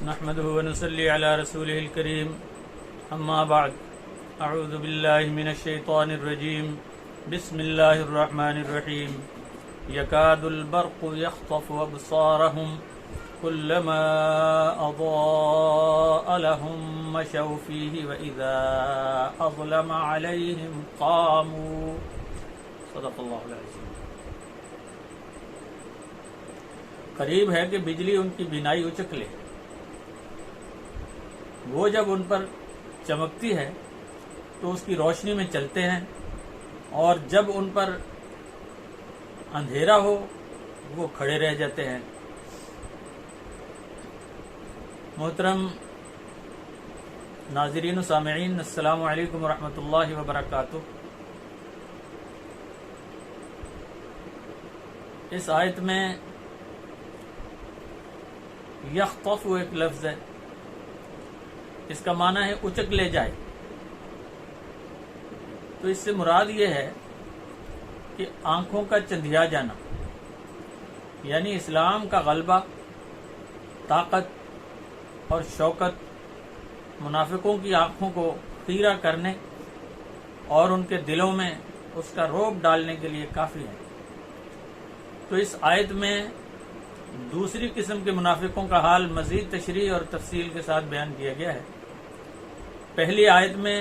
نحمده ونصلي على رسوله الكريم اما بعد اعوذ بالله من الشيطان الرجيم بسم الله الرحمن الرحيم يكاد البرق يخطف أبصارهم كلما أضاء لهم مشوا فيه وإذا أظلم عليهم قاموا صدق الله العظيم۔ قریب ہے کہ بجلی ان کی بینائی اچک لے، وہ جب ان پر چمکتی ہے تو اس کی روشنی میں چلتے ہیں، اور جب ان پر اندھیرا ہو وہ کھڑے رہ جاتے ہیں۔ محترم ناظرین و سامعین، السلام علیکم ورحمۃ اللہ وبرکاتہ۔ اس آیت میں یخطف ایک لفظ ہے، اس کا معنی ہے اچک لے جائے۔ تو اس سے مراد یہ ہے کہ آنکھوں کا چندھیا جانا، یعنی اسلام کا غلبہ، طاقت اور شوکت منافقوں کی آنکھوں کو خیرہ کرنے اور ان کے دلوں میں اس کا رعب ڈالنے کے لیے کافی ہے۔ تو اس آیت میں دوسری قسم کے منافقوں کا حال مزید تشریح اور تفصیل کے ساتھ بیان کیا گیا ہے۔ پہلی آیت میں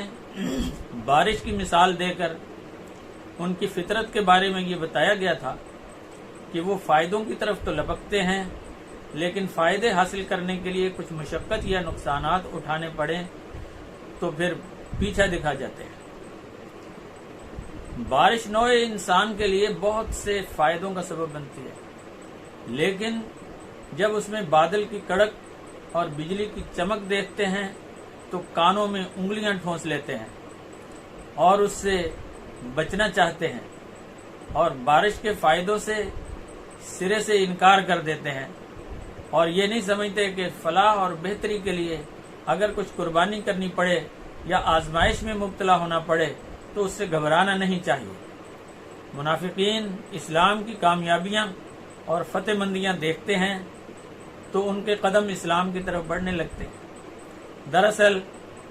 بارش کی مثال دے کر ان کی فطرت کے بارے میں یہ بتایا گیا تھا کہ وہ فائدوں کی طرف تو لپکتے ہیں، لیکن فائدے حاصل کرنے کے لیے کچھ مشقت یا نقصانات اٹھانے پڑیں تو پھر پیچھا دکھا جاتے ہیں۔ بارش نوع انسان کے لیے بہت سے فائدوں کا سبب بنتی ہے، لیکن جب اس میں بادل کی کڑک اور بجلی کی چمک دیکھتے ہیں تو کانوں میں انگلیاں ٹھونس لیتے ہیں اور اس سے بچنا چاہتے ہیں، اور بارش کے فائدوں سے سرے سے انکار کر دیتے ہیں، اور یہ نہیں سمجھتے کہ فلاح اور بہتری کے لیے اگر کچھ قربانی کرنی پڑے یا آزمائش میں مبتلا ہونا پڑے تو اس سے گھبرانا نہیں چاہیے۔ منافقین اسلام کی کامیابیاں اور فتح مندیاں دیکھتے ہیں تو ان کے قدم اسلام کی طرف بڑھنے لگتے ہیں۔ دراصل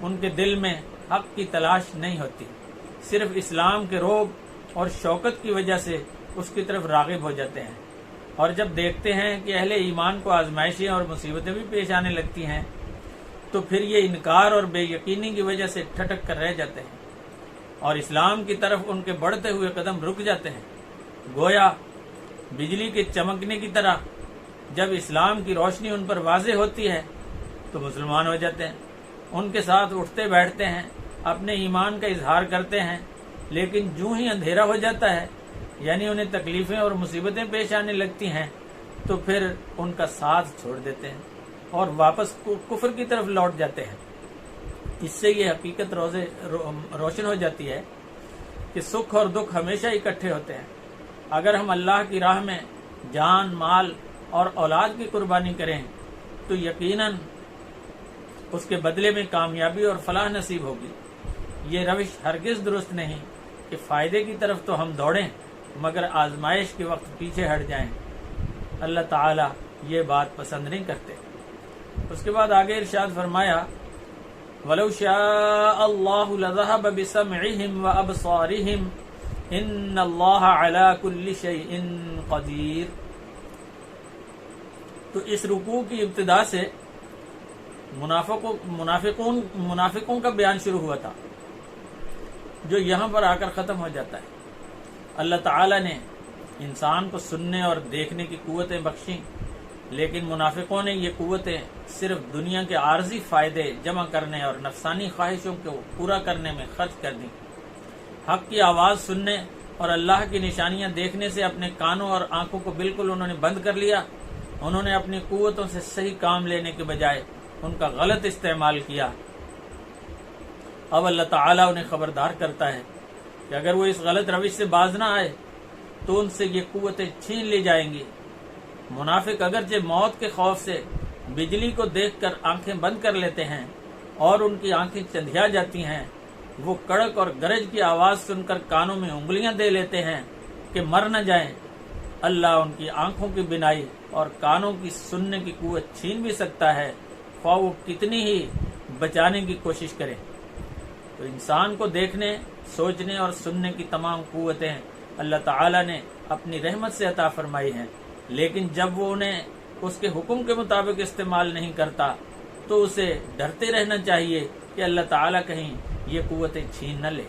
ان کے دل میں حق کی تلاش نہیں ہوتی، صرف اسلام کے رعب اور شوکت کی وجہ سے اس کی طرف راغب ہو جاتے ہیں، اور جب دیکھتے ہیں کہ اہل ایمان کو آزمائشیں اور مصیبتیں بھی پیش آنے لگتی ہیں تو پھر یہ انکار اور بے یقینی کی وجہ سے ٹھٹک کر رہ جاتے ہیں، اور اسلام کی طرف ان کے بڑھتے ہوئے قدم رک جاتے ہیں۔ گویا بجلی کے چمکنے کی طرح جب اسلام کی روشنی ان پر واضح ہوتی ہے تو مسلمان ہو جاتے ہیں، ان کے ساتھ اٹھتے بیٹھتے ہیں، اپنے ایمان کا اظہار کرتے ہیں، لیکن جو ہی اندھیرا ہو جاتا ہے، یعنی انہیں تکلیفیں اور مصیبتیں پیش آنے لگتی ہیں تو پھر ان کا ساتھ چھوڑ دیتے ہیں اور واپس کفر کی طرف لوٹ جاتے ہیں۔ اس سے یہ حقیقت روشن ہو جاتی ہے کہ سکھ اور دکھ ہمیشہ اکٹھے ہوتے ہیں۔ اگر ہم اللہ کی راہ میں جان، مال اور اولاد کی قربانی کریں تو یقیناً اس کے بدلے میں کامیابی اور فلاح نصیب ہوگی۔ یہ روش ہرگز درست نہیں کہ فائدے کی طرف تو ہم دوڑیں مگر آزمائش کے وقت پیچھے ہٹ جائیں۔ اللہ تعالی یہ بات پسند نہیں کرتے۔ اس کے بعد آگے ارشاد فرمایا، وَلَوْ شَاءَ اللَّهُ لَذَهَبَ بِسَمْعِهِمْ وَأَبْصَارِهِمْ إِنَّ اللَّهَ عَلَى كُلِّ شَيْءٍ قَدِيرٌ۔ تو اس رکوع کی ابتدا سے منافقوں کا بیان شروع ہوا تھا، جو یہاں پر آ کر ختم ہو جاتا ہے۔ اللہ تعالی نے انسان کو سننے اور دیکھنے کی قوتیں بخشیں، لیکن منافقوں نے یہ قوتیں صرف دنیا کے عارضی فائدے جمع کرنے اور نفسانی خواہشوں کو پورا کرنے میں خرچ کر دیں۔ حق کی آواز سننے اور اللہ کی نشانیاں دیکھنے سے اپنے کانوں اور آنکھوں کو بالکل انہوں نے بند کر لیا۔ انہوں نے اپنی قوتوں سے صحیح کام لینے کے بجائے ان کا غلط استعمال کیا۔ اب اللہ تعالیٰ انہیں خبردار کرتا ہے کہ اگر وہ اس غلط روش سے باز نہ آئے تو ان سے یہ قوتیں چھین لی جائیں گی۔ منافق اگرچہ موت کے خوف سے بجلی کو دیکھ کر آنکھیں بند کر لیتے ہیں اور ان کی آنکھیں چندھیا جاتی ہیں، وہ کڑک اور گرج کی آواز سن کر کانوں میں انگلیاں دے لیتے ہیں کہ مر نہ جائیں۔ اللہ ان کی آنکھوں کی بینائی اور کانوں کی سننے کی قوت چھین بھی سکتا ہے، خواہ وہ کتنی ہی بچانے کی کوشش کرے۔ تو انسان کو دیکھنے، سوچنے اور سننے کی تمام قوتیں اللہ تعالیٰ نے اپنی رحمت سے عطا فرمائی ہیں، لیکن جب وہ انہیں اس کے حکم کے مطابق استعمال نہیں کرتا تو اسے ڈرتے رہنا چاہیے کہ اللہ تعالیٰ کہیں یہ قوتیں چھین نہ لے۔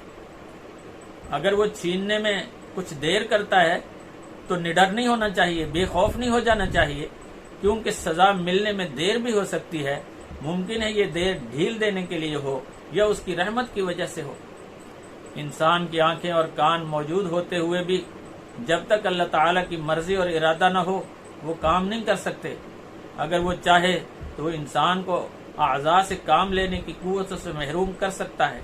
اگر وہ چھیننے میں کچھ دیر کرتا ہے تو نڈر نہیں ہونا چاہیے، بے خوف نہیں ہو جانا چاہیے، کیونکہ سزا ملنے میں دیر بھی ہو سکتی ہے۔ ممکن ہے یہ دیر ڈھیل دینے کے لیے ہو یا اس کی رحمت کی وجہ سے ہو۔ انسان کی آنکھیں اور کان موجود ہوتے ہوئے بھی جب تک اللہ تعالیٰ کی مرضی اور ارادہ نہ ہو وہ کام نہیں کر سکتے۔ اگر وہ چاہے تو وہ انسان کو اعضاء سے کام لینے کی قوت سے محروم کر سکتا ہے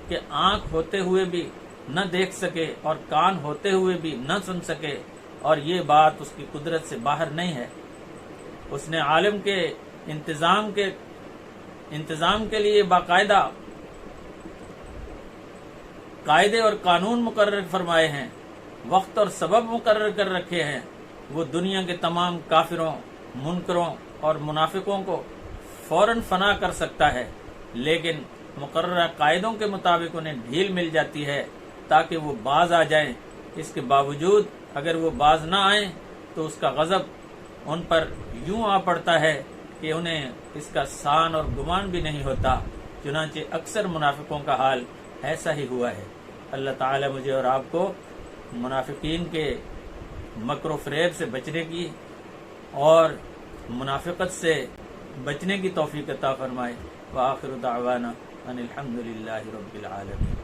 کہ آنکھ ہوتے ہوئے بھی نہ دیکھ سکے اور کان ہوتے ہوئے بھی نہ سن سکے، اور یہ بات اس کی قدرت سے باہر نہیں ہے۔ اس نے عالم کے انتظام کے لیے باقاعدہ قاعدے اور قانون مقرر فرمائے ہیں، وقت اور سبب مقرر کر رکھے ہیں۔ وہ دنیا کے تمام کافروں، منکروں اور منافقوں کو فوراً فنا کر سکتا ہے، لیکن مقررہ قاعدوں کے مطابق انہیں ڈھیل مل جاتی ہے تاکہ وہ باز آ جائیں۔ اس کے باوجود اگر وہ باز نہ آئیں تو اس کا غضب ان پر یوں آ پڑتا ہے کہ انہیں اس کا سان اور گمان بھی نہیں ہوتا۔ چنانچہ اکثر منافقوں کا حال ایسا ہی ہوا ہے۔ اللہ تعالی مجھے اور آپ کو منافقین کے مکر و فریب سے بچنے کی اور منافقت سے بچنے کی توفیق عطا فرمائے۔ وآخر دعوانا ان الحمد للہ رب العالمین۔